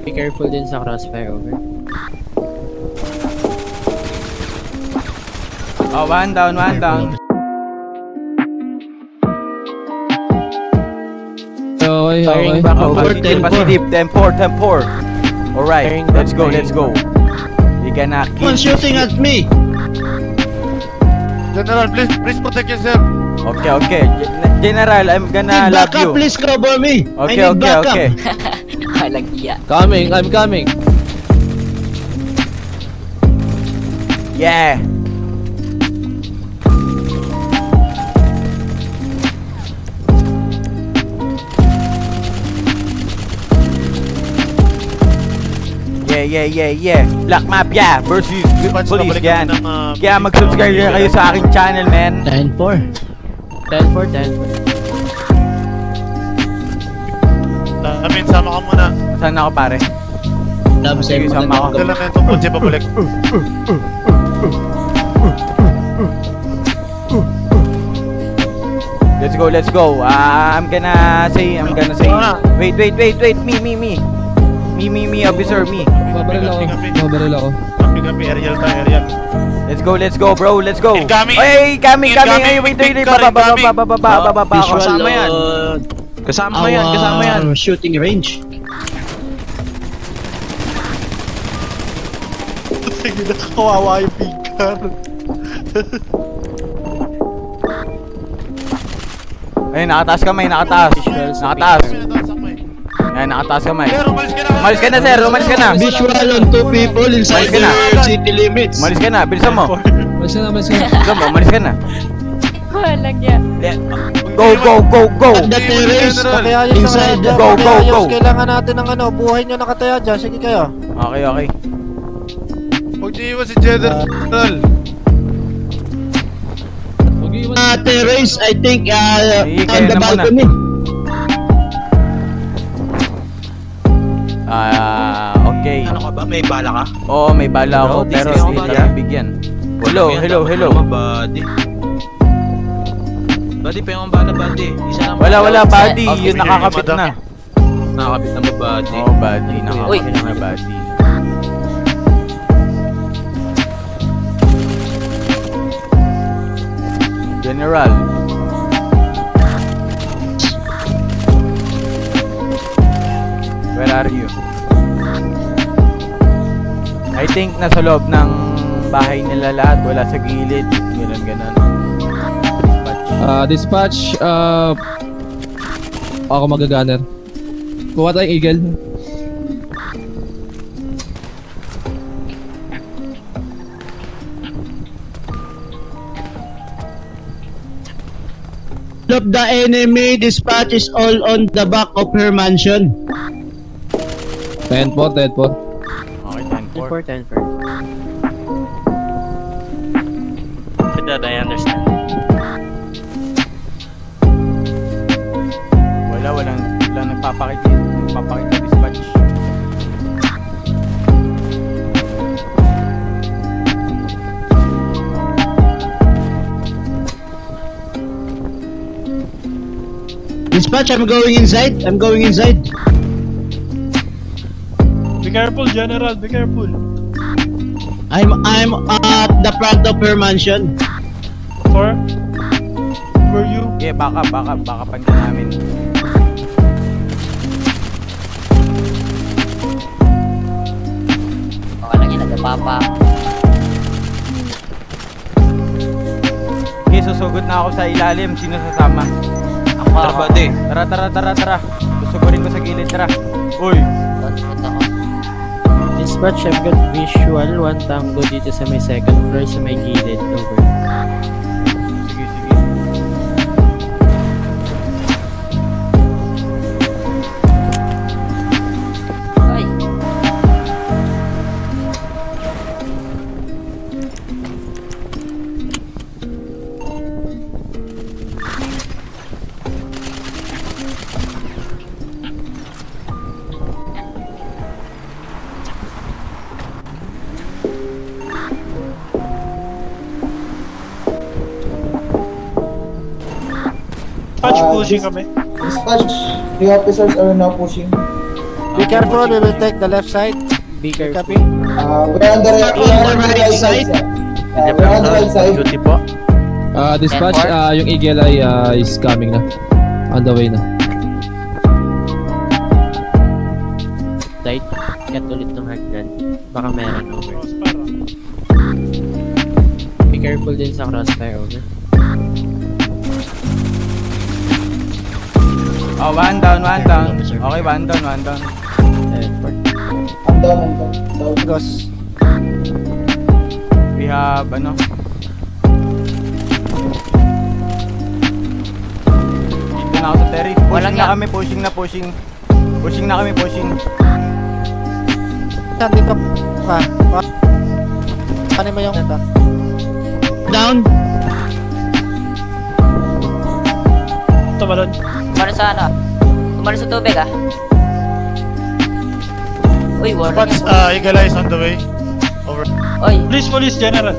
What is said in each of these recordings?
Be careful din sa crossfire, over. Oh, one down. Okay. Back over. 10-4. Alright, let's go. We gonna kill. Someone shooting at me. General, please protect yourself. Okay. General, I'm gonna love you. Please cover me. Okay. Walang iya. I'm coming. Yeah. Yeah. Black Mafia versus Police yan. Kaya mag-subscribe na kayo sa aking channel, man. 10-4. Amin, sama ka muna. Saan ako, pare? Sige, sama ako. Dala na itong kutsi pabalik. Let's go. I'm gonna say. Wait. Me, officer, me. Mabaril ako. Kapi, aerial tayo. Let's go, bro. Let's go. Incoming. Hey, coming. Wait. Baba. Kasama yan. Kasama yan. Shooting range. Sige na, kawawa yung pigcar. Ay, nakataas kamay. Ayan, nakataas kamay. Umalis ka na, sir. Visual on 2 people inside the city limits. Umalis ka na, bilisan mo. Umalis ka na. Walang iya. Go. The terrace inside the... Go. Kailangan natin ng buhay nyo nakataya dyan. Sige kayo. Okay. Huwag niyo iwan si General. Terrace, I think, on the balcony. Okay. Ano ka ba? May bala ka? Oo, may bala ako, pero hindi talaga bigyan. Hello. Buddy, pa yung bala, buddy. Isa lang. Wala, buddy. Yun nakakapit na. Nakakapit na ba, buddy? Oo, buddy. Nakakapit na, buddy. General. Where are you? I think nasa loob ng bahay nila lahat, wala sa gilid. Ganun. Dispatch, ako magagunner. Kuha tayong eagle. Of the enemy, dispatch is all on the back of her mansion. 10-4. Okay, 10-4. That I understand. Walang nagpapakita dispatch. Dispatch, I'm going inside. Be careful, General. Be careful. I'm at the front of her mansion. Where you? Okay, baka pansin namin. Walang iya, nagpapa. Okay, susugod na ako sa ilalim. Sino sasama? Tara, buddy. Tara. Susugurin ko sa gilid, tara. Uy! Dispatch, I've got visual 1 tango dito sa may second floor sa may gilid. Over. Sige. Ay. Dispatch, pushing kami. Dispatch, the officers are now pushing. Be careful, we will take the left side. Be careful. Copy. We're on the right side. We're on the right side. Duty po. Dispatch, yung Eagle Eye is coming na. On the way na. Tight. Cut ulit ng hagdan. Baka meron over. Crossfire. Be careful din sa crossfire over. Oh, one down. Okay, one down. Ayan, Port. I'm down. Goes. We have, ano? Dito na ako sa terrace. Walang Pushing na yan. kami, pushing. Pushing na kami. Dito ka. Ano mo yung ito? Down. Tumalon. Kumano sa ano? Kumano sa tubig ah. Uy, warning Spots, yan. Eagle Eye is on the way. Over. Uy, Police, General.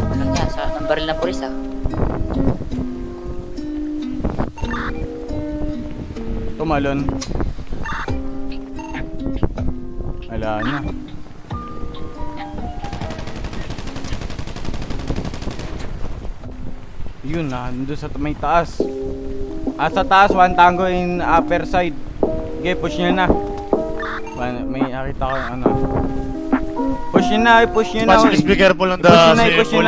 walang yan. Sa ng baril ng pulis ah. Tumalon. Wala na. Yun na, nandun sa may taas. Sa taas, one tango in upper side. Okay, push nyo na. May nakita ko yung ano. Push nyo na. Spots, please be careful on the Push nyo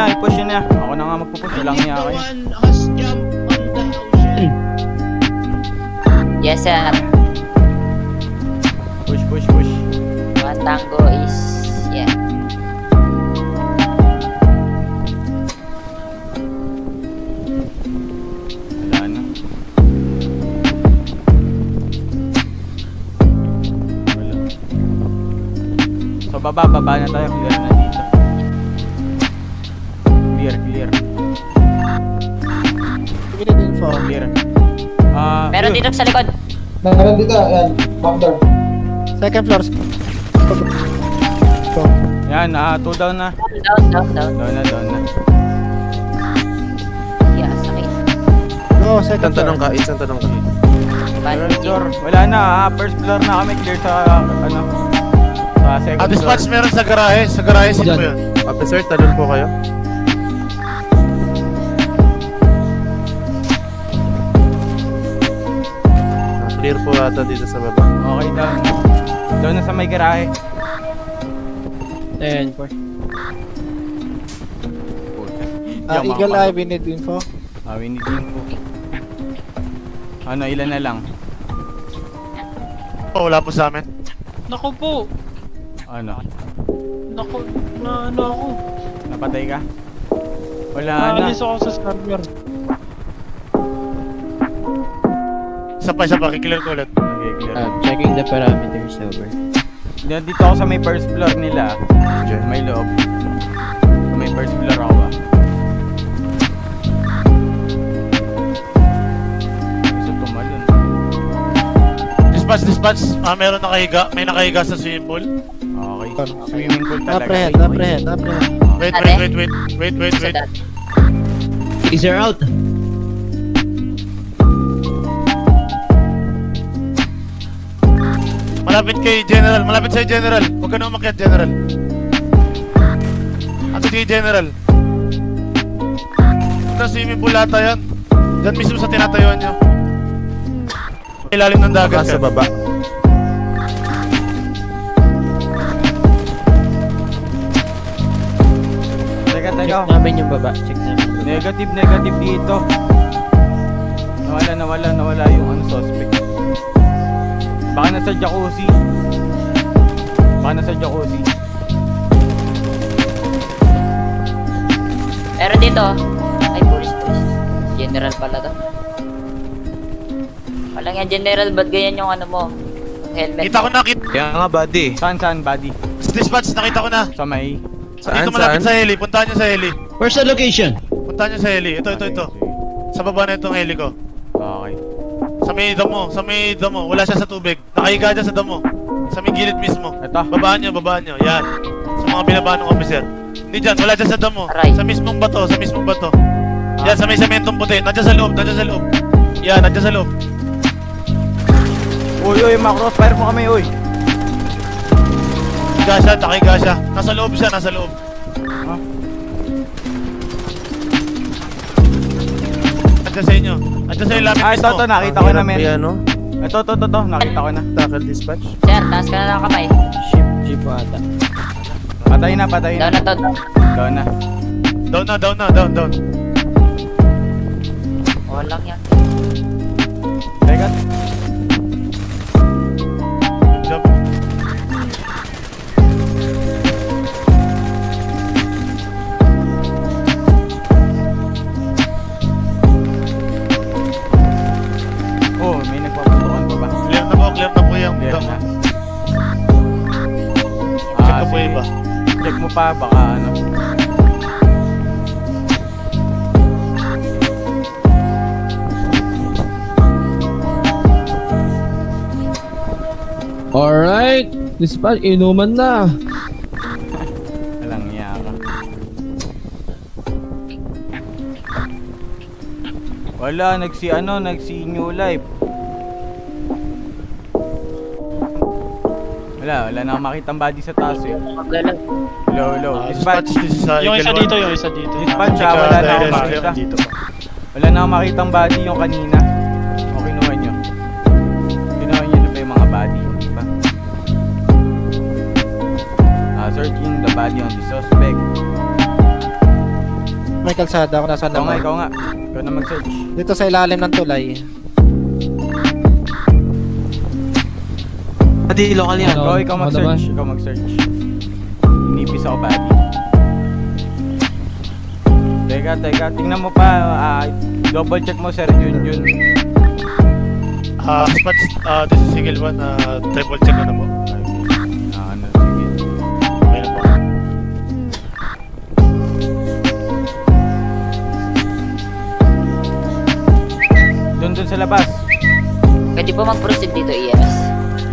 na. Ako na nga magpupush, walang niya kayo. One has jumped on the ocean. Yes sir. Push. One tango is... Yeah. Wala na. Wala. So baba na tayo. Clear na dito. Clear. Give it info. Clear. Meron dito sa likod. Meron dito, yan. Back door. Second floor. Go. Yan, 2 down na. Down. Down na. Yeah, sakit. Go, second floor. Bad Door. Wala na, first floor na kami. Clear sa, ano, sa second floor. Dispatch, meron sa garahe. Sa garahe, sino Diyan. mo yun? Officer, talon po kayo. Clear po ata dito sa baba. Okay, down. Down na sa may garahe. Ayan, Port. Eagle Eye, we need info. We need info. Ano, ilan na lang? Oh, wala po sa amin. Naku po. Ano? Naku, na ano ako. Napatay ka? Wala na. Naalis ako sa server. Isa pa, kiklear ko ulit. Okay, clear. Checking the parameters over. Dito ako sa may first floor nila. Diyan, may loob. Sa may first floor ako ba? Gusto tumalon. Dispatch. Meron nakahiga. May nakahiga sa swimming pool. Okay. Swimming pool talaga. Apprehend. Wait. Sa dad. Is there out? Malapit kay General. Malapit sa'yo, General. Huwag ka na umakyat, General. Ato kay General. Sa swimming pool ata yan. Diyan mismo sa tinatayuan nyo. Ilalim ng dagat Sa ka. baba. Teka. Check namin yung baba. Negative dito. Nawala yung ano, suspect. Baka nasa jacuzzi. Meron dito. Ay, police. General pala to. Walang yan, General. Ba't ganyan yung ano mo? Helmet. Kita ko na. Kaya nga, buddy. Saan, buddy? Dispatch, nakita ko na. Sa may... Dito malapit sa heli. Puntahan nyo sa heli. Where's the location? Puntahan nyo sa heli. Ito. Sa baba na itong heli ko. Okay. Sa may damo. Wala siya sa tubig. Nakahiga dyan sa damo. Sa may gilid mismo. Ito. Babaan nyo. Yan. Sa mga binabaan ng officer. Hindi dyan. Wala dyan sa damo. Aray. Sa mismong bato. Yan, sa may sementong puti. Nandiyan sa loob. Yan, nandiyan sa loob. Uy, ma-crossfire mo kami, uy. Gasha, takigasha. Nasa loob siya, nasa loob. Ah. Nandiyan sa inyo. Nandiyan sa yung lamin mismo. Ito, nakita ko na, men. Ano? Ito, nakita ko na. Tackle dispatch. Sir, taas ka na ng kamay. Ship jeep ata. Patay na. Down na, down. Down na. Down. Walang yan. Teka. Good job. Oh, may nagpaputukan pa ba? Clear na po yung Clear dam. na. Check ko po sige. iba. Check mo pa, baka ano. Alright, dispatch, inuman na. Walang iya ka. Wala, nagsi new life. Wala na akong makitang body sa taas eh. Maglalag. Hello. Dispatch. This is Yung isa Eagle dito, One. yung isa dito. Dispatch ah, wala na akong makita. Dito pa. Wala na akong makitang body yung kanina. O kinuha nyo. Kinuha nyo na ba yung mga body, di ba? Searching the body on the suspect. May kalsada ako nasa Ikaw labas. nga. Ikaw na mag-search. Dito sa ilalim ng tulay. Adi, local yan. Ano? Ikaw Ako mag-search. naman. Ikaw mag-search. Inipis ako body. Teka. Tingnan mo pa. Double check mo, Sir Junjun. Dispatch, this is Eagle One. Triple check ko na po. Sige. Okay na po. Doon sa labas. Pwede po mag-proceed dito, EMS.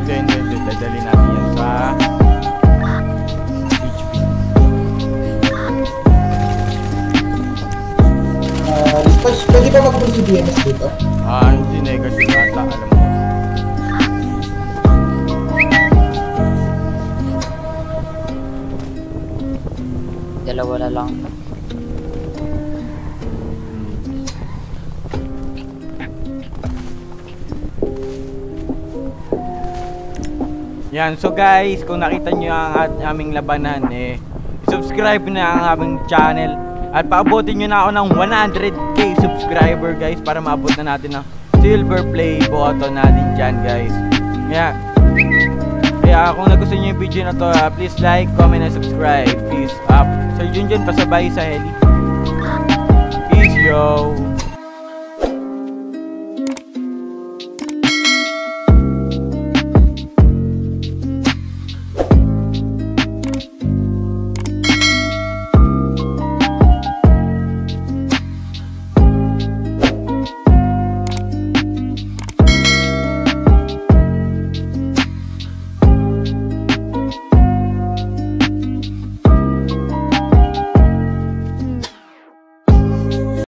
Hindi. Dadali natin yan sa HP. Pwede ba mag-proceed DMS dito? Hindi negative ata, alam mo. Dalawa na lang. Yan, so guys, kung nakita nyo ang aming labanan, subscribe na ang aming channel. At paabutin nyo na ako ng 100k subscriber guys, para maabot na natin ang silver play button natin dyan guys. Kaya kung nagustuhan nyo yung video na to, please like, comment, and subscribe. Peace up. Sir Junjun, pasabay sa heli. Peace yo.